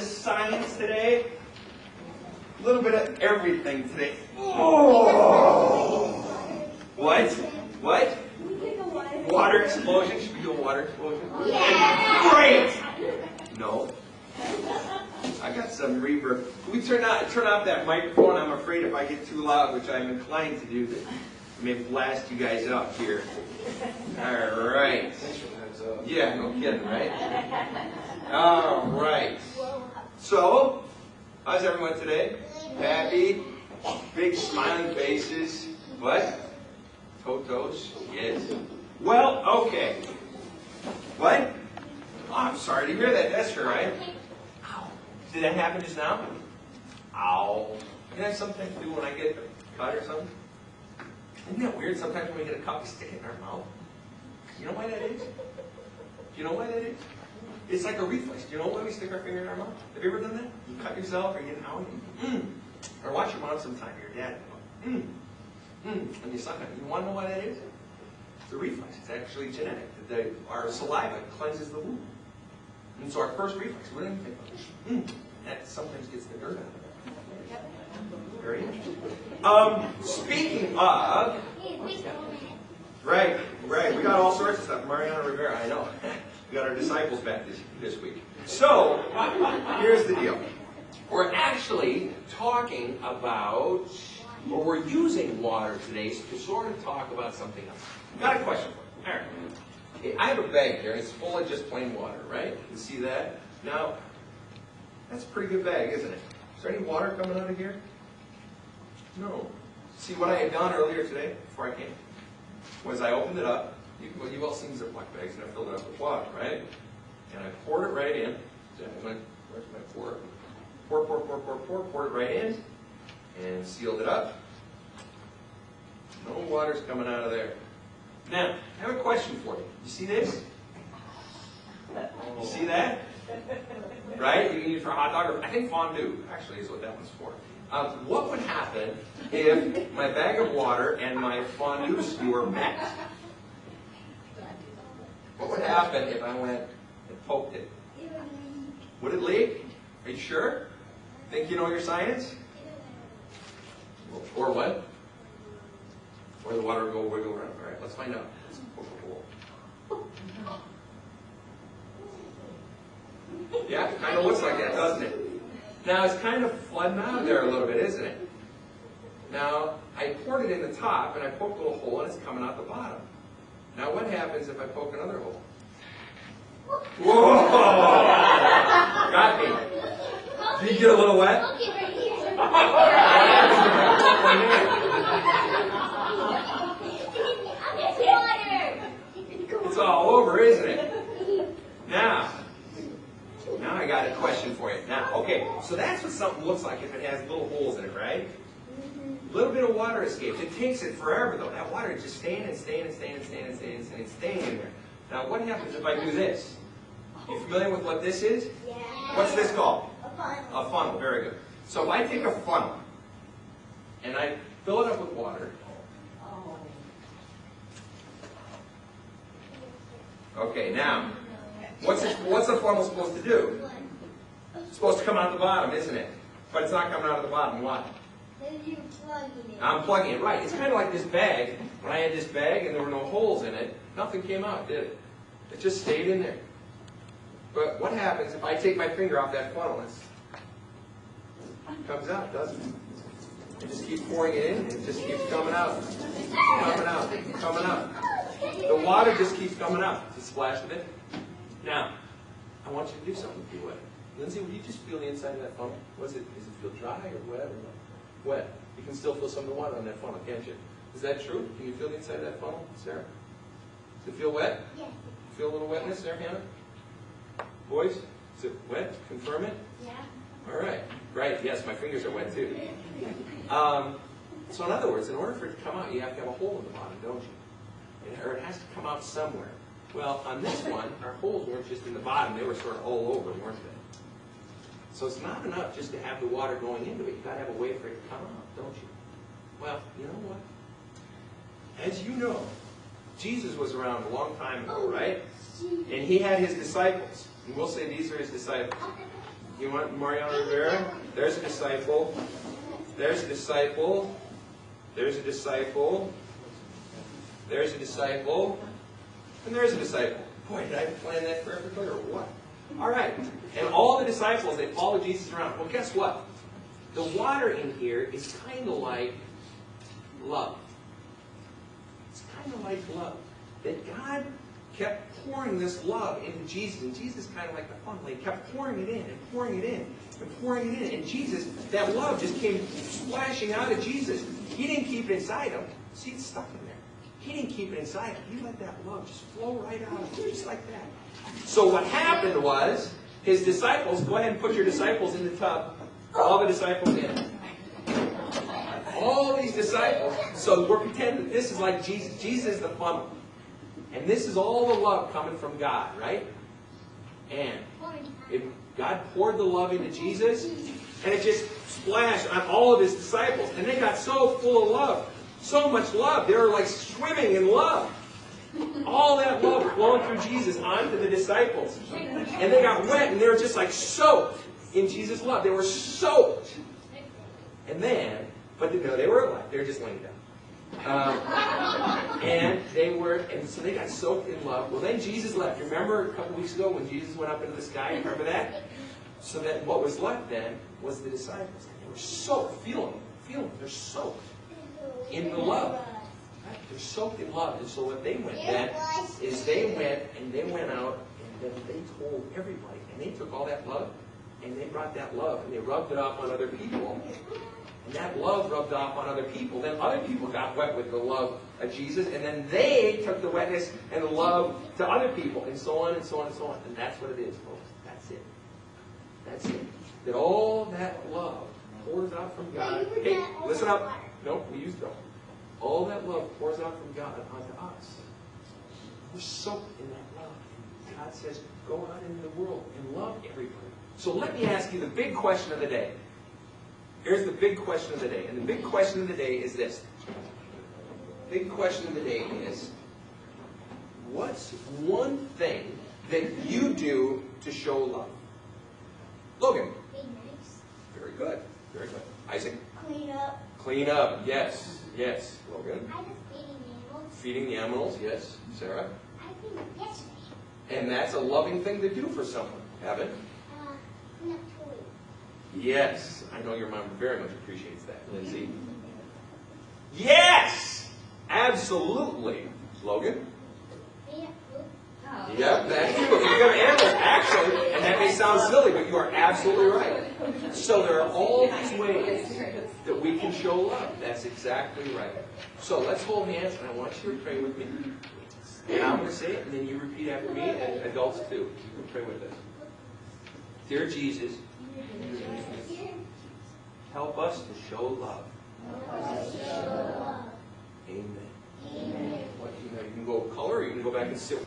to science today. A little bit of everything today. Oh! What? What? Water explosion? Should we do a water explosion? Yeah! Great! No. I got some reverb. Can we turn off that microphone? I'm afraid if I get too loud, which I'm inclined to do, that I may blast you guys up here. All right. Yeah, no kidding, right? All right. So, how's everyone today? Happy? Big smiling faces. What? Totos? Yes. Well, okay. What? Oh, I'm sorry to hear that. That's all right. Ow. Did that happen just now? Ow. Can I have something to do when I get cut or something? Isn't that weird? Sometimes when we get a cut, we stick it in our mouth. You know why that is? Do you know why that is? It's like a reflex. Do you know why we stick our finger in our mouth? Have you ever done that? You cut yourself or you get an ow. Or watch your mom sometime, your dad. And you suck on it. You want to know why that is? It's a reflex. It's actually genetic. Our saliva cleanses the wound. And so our first reflex, what do you think of? That sometimes gets the dirt out of it. Very interesting. Speaking of, right. We got all sorts of stuff. Mariana Rivera, I know. We got our disciples back this week. So, here's the deal. We're actually talking about, or we're using water today to sort of talk about something else. Got a question for you. All right. Okay, I have a bag here, and it's full of just plain water, right? You see that? Now, that's a pretty good bag, isn't it? Is there any water coming out of here? No. See, what I had done earlier today, before I came, was I opened it up. You've all seen Ziploc bags, and I filled it up with water, right? And I poured it right in. Where's my pour? Poured it right in, and sealed it up. No water's coming out of there. Now, I have a question for you. You see this? You see that? Right? You can use it for a hot dog, or I think fondue, actually, is what that one's for. What would happen if my bag of water and my fondue skewer met? What would happen if I went and poked it? Would it leak? Are you sure? Think you know your science? Or what? Or the water will go wiggle around. All right, let's find out. Let's poke a hole. Yeah, it kind of looks like that, doesn't it? Now, it's kind of flooding out there a little bit, isn't it? Now, I poured it in the top, and I poked a little hole, and it's coming out the bottom. Now, what happens if I poke another hole? Whoa! Got me. Did you get a little wet? It's all over, isn't it? Now I got a question for you. Now, okay, so that's what something looks like if it has little holes in it, right? A little bit of water escapes. It takes it forever, though. That water is just staying in there. Now, what happens if I do this? You familiar with what this is? Yeah. What's this called? A funnel. A funnel, very good. So if I take a funnel and I fill it up with water. Okay, now, what's a funnel supposed to do? It's supposed to come out the bottom, isn't it? But it's not coming out of the bottom. Why? I'm plugging it, right. It's kind of like this bag. When I had this bag and there were no holes in it, nothing came out, did it? It just stayed in there. But what happens if I take my finger off that funnel? It comes out, doesn't it? I just keep pouring it in, and it just keeps coming out. Coming out. The water just keeps coming out. Just splash of it. Now, I want you to do something with your wet. Lindsay, would you just feel the inside of that funnel? Does it feel dry or wet? Wet. You can still feel some of the water on that funnel, can't you? Is that true? Can you feel the inside of that funnel, Sarah? Does it feel wet? Yes. Feel a little wetness there, Hannah? Boys, is it wet? Confirm it? Yeah. All right. Right, yes, my fingers are wet too. So in other words, in order for it to come out, you have to have a hole in the bottom, don't you? Or it has to come out somewhere. Well, on this one, our holes weren't just in the bottom, they were sort of all over, weren't they? So it's not enough just to have the water going into it. You've got to have a way for it to come out, don't you? Well, you know what? As you know, Jesus was around a long time ago, right? And he had his disciples. And we'll say these are his disciples. You want Mariano Rivera? There's a disciple. There's a disciple. There's a disciple. There's a disciple. And there's a disciple. Boy, did I plan that perfectly or what? All right. And all the disciples, they followed Jesus around. Well, guess what? The water in here is kind of like love. It's kind of like love. That God kept pouring this love into Jesus. And Jesus kind of like the funnel. He kept pouring it in and pouring it in and pouring it in. And Jesus, that love just came splashing out of Jesus. He didn't keep it inside him. See, it's stuck in there. He didn't keep it inside him. He let that love just flow right out of him, just like that. So what happened was, his disciples, go ahead and put your disciples in the tub. All the disciples in. All these disciples. So we're pretending that this is like Jesus. Jesus is the funnel. And this is all the love coming from God, right? And God poured the love into Jesus, and it just splashed on all of his disciples. And they got so full of love. So much love. They were like swimming in love. All that love flowing through Jesus onto the disciples. And they got wet, and they were just like soaked in Jesus' love. They were soaked. And then, but no, they were alive. They were just laying down. And so they got soaked in love. Well, then Jesus left. Remember a couple weeks ago when Jesus went up into the sky? Remember that? So that what was left then was the disciples. And they were soaked. Feel them. They're soaked in the love. They're soaked in love. And so what they went then is they went out and then they told everybody. And they took all that love and they brought that love and they rubbed it off on other people. And that love rubbed off on other people. Then other people got wet with the love of Jesus. And then they took the wetness and the love to other people. And so on and so on and so on. And that's what it is, folks. That's it. That's it. That all that love pours out from God. Hey, listen up. Nope, we used it all. All that love pours out from God onto us. We're soaked in that love. And God says, go out into the world and love everybody. So let me ask you the big question of the day. Here's the big question of the day. And the big question of the day is this. The big question of the day is, what's one thing that you do to show love? Logan. Be nice. Very good. Very good. Isaac. Clean up. Clean up. Yes. Yes. Logan. I was feeding animals. Feeding the animals. Yes. Sarah. I think yesterday. And that's a loving thing to do for someone. Evan. Clean up toys. Yes. I know your mom very much appreciates that. Lindsay. Yes! Absolutely. Logan? Clean up poop. Oh. Yep, that's true. If you have animals, actually, and that may sound silly, but you are absolutely right. So there are all these ways that we can show love. That's exactly right. So let's hold hands, and I want you to pray with me. And I'm going to say it, and then you repeat after me, and adults too. You can pray with us. Dear Jesus, help us to show love. Amen. You can go color, or you can go back and sit.